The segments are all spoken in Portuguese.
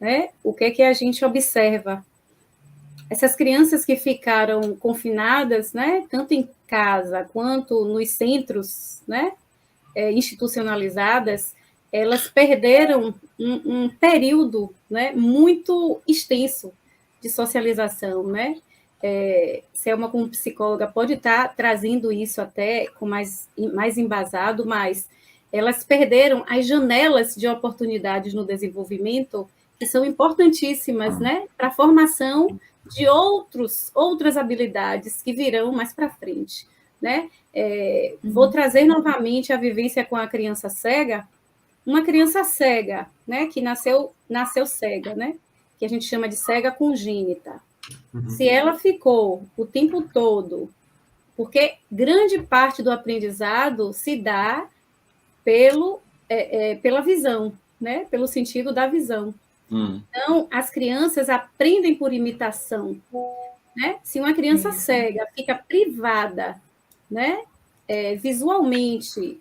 né, o que é que a gente observa? Essas crianças que ficaram confinadas, né, tanto em casa quanto nos centros, né, institucionalizadas, elas perderam um período, né, muito extenso de socialização, né? Selma, como psicóloga, pode estar trazendo isso até com mais embasado, mas elas perderam as janelas de oportunidades no desenvolvimento que são importantíssimas, né, para a formação de outras habilidades que virão mais para frente, né? Vou trazer novamente a vivência com a criança cega, uma criança cega, né, que nasceu cega, né, que a gente chama de cega congênita. Se ela ficou o tempo todo, porque grande parte do aprendizado se dá pela visão, né, pelo sentido da visão. Então, as crianças aprendem por imitação, né? Se uma criança cega fica privada, né, visualmente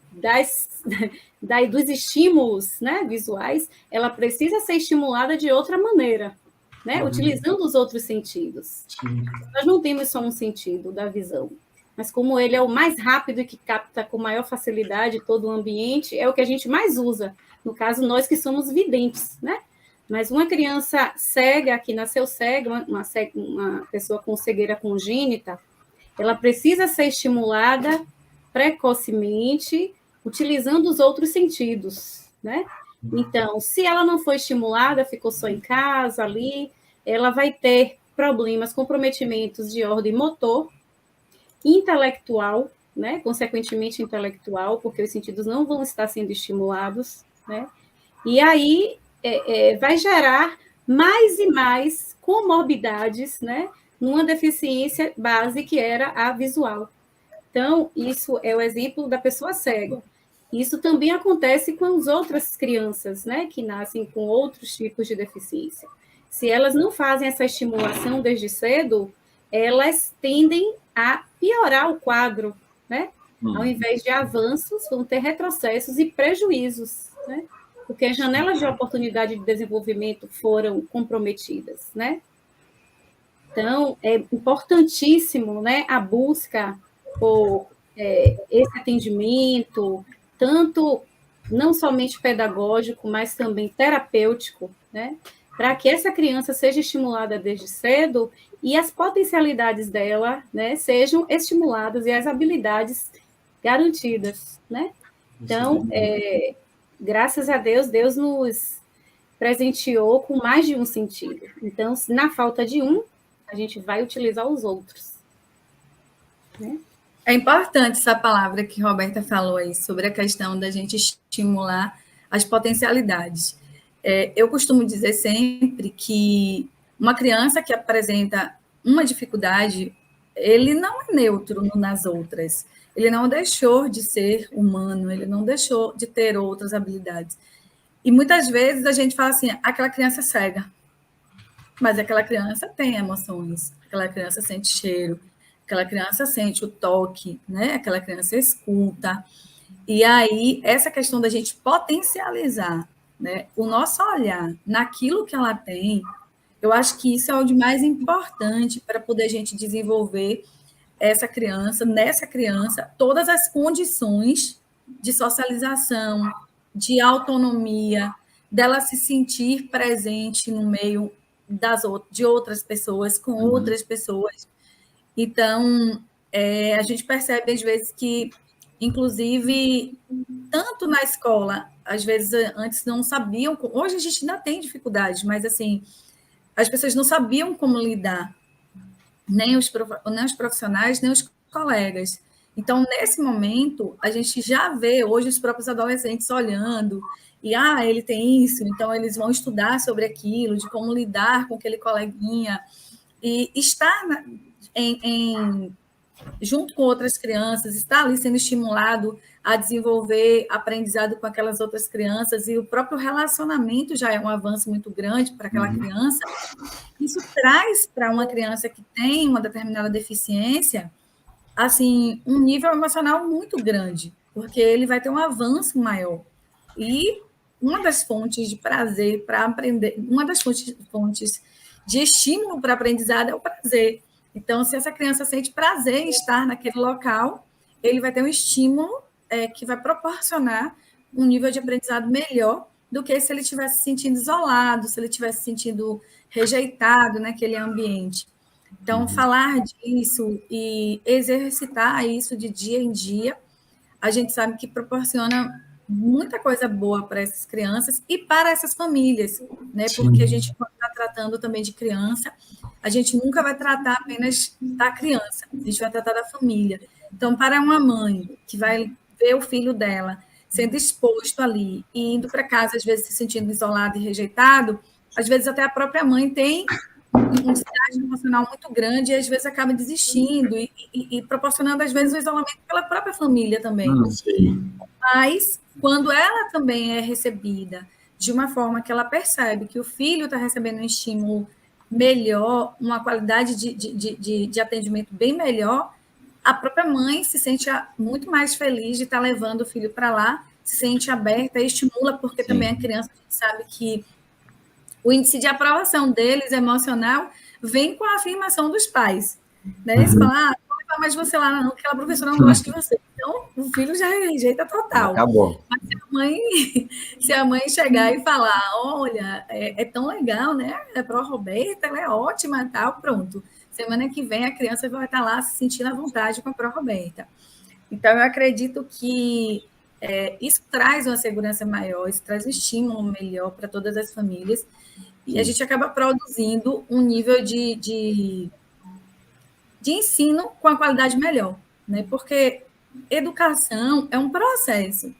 dos estímulos, né, visuais, ela precisa ser estimulada de outra maneira, né, utilizando os outros sentidos. Nós não temos só um sentido da visão, mas como ele é o mais rápido e que capta com maior facilidade todo o ambiente, é o que a gente mais usa. No caso, nós que somos videntes, né? Mas uma criança cega, que nasceu cega, uma pessoa com cegueira congênita, ela precisa ser estimulada precocemente, utilizando os outros sentidos, né? Então, se ela não foi estimulada, ficou só em casa, ali, ela vai ter problemas, comprometimentos de ordem motor, intelectual, né? Consequentemente intelectual, porque os sentidos não vão estar sendo estimulados, né? E aí vai gerar mais e mais comorbidades, né? Numa deficiência base que era a visual. Então, isso é o exemplo da pessoa cega. Isso também acontece com as outras crianças, né, que nascem com outros tipos de deficiência. Se elas não fazem essa estimulação desde cedo, elas tendem a piorar o quadro, né? Ao invés de avanços, vão ter retrocessos e prejuízos, né? Porque as janelas de oportunidade de desenvolvimento foram comprometidas, né? Então, é importantíssimo, né, a busca por esse atendimento, tanto não somente pedagógico, mas também terapêutico, né, para que essa criança seja estimulada desde cedo e as potencialidades dela, né, sejam estimuladas e as habilidades garantidas, né? Então, graças a Deus, Deus nos presenteou com mais de um sentido. Então, na falta de um, a gente vai utilizar os outros. Né? É importante essa palavra que a Roberta falou aí, sobre a questão da gente estimular as potencialidades. Eu costumo dizer sempre que uma criança que apresenta uma dificuldade, ele não é neutro nas outras. Ele não deixou de ser humano, ele não deixou de ter outras habilidades. E muitas vezes a gente fala assim, aquela criança é cega. Mas aquela criança tem emoções, aquela criança sente cheiro, aquela criança sente o toque, né? Aquela criança escuta. E aí, essa questão da gente potencializar, né, o nosso olhar naquilo que ela tem, eu acho que isso é o de mais importante para poder a gente desenvolver essa criança, nessa criança, todas as condições de socialização, de autonomia, dela se sentir presente no meio de outras pessoas, com outras pessoas. Então, a gente percebe, às vezes, que, inclusive, tanto na escola, às vezes, antes não sabiam, hoje a gente ainda tem dificuldades, mas, assim, as pessoas não sabiam como lidar, nem os profissionais, nem os colegas. Então, nesse momento, a gente já vê hoje os próprios adolescentes olhando e, ele tem isso, então eles vão estudar sobre aquilo, de como lidar com aquele coleguinha, e estar junto com outras crianças, estar ali sendo estimulado a desenvolver aprendizado com aquelas outras crianças, e o próprio relacionamento já é um avanço muito grande para aquela criança. Isso traz para uma criança que tem uma determinada deficiência, assim, um nível emocional muito grande, porque ele vai ter um avanço maior. E uma das fontes de prazer para aprender, uma das fontes de estímulo para aprendizado é o prazer. Então, se essa criança sente prazer em estar naquele local, ele vai ter um estímulo que vai proporcionar um nível de aprendizado melhor do que se ele estivesse se sentindo isolado, se ele estivesse se sentindo rejeitado naquele ambiente. Então, falar disso e exercitar isso de dia em dia, a gente sabe que proporciona muita coisa boa para essas crianças e para essas famílias, né? Sim. Porque a gente, quando está tratando também de criança, a gente nunca vai tratar apenas da criança, a gente vai tratar da família. Então, para uma mãe que vai ver o filho dela sendo exposto ali e indo para casa, às vezes se sentindo isolado e rejeitado, às vezes até a própria mãe tem um desgaste emocional muito grande e às vezes acaba desistindo e proporcionando, às vezes, o isolamento pela própria família também. Sim. Mas, quando ela também é recebida de uma forma que ela percebe que o filho está recebendo um estímulo melhor, uma qualidade de atendimento bem melhor, a própria mãe se sente muito mais feliz de estar levando o filho para lá, se sente aberta e estimula, porque Sim. também a criança, a gente sabe que o índice de aprovação deles, emocional, vem com a afirmação dos pais. Né? Eles falam, não vai mais você lá, não, porque aquela professora não gosta de você. Então, o filho já rejeita total. Acabou. Mas se a mãe chegar e falar, olha, é tão legal, né? A Pró Roberta, ela é ótima, tal, pronto. Semana que vem a criança vai estar lá se sentindo à vontade com a Pró Roberta. Então, eu acredito que isso traz uma segurança maior, isso traz um estímulo melhor para todas as famílias, e a gente acaba produzindo um nível de ensino com a qualidade melhor, né? Porque educação é um processo.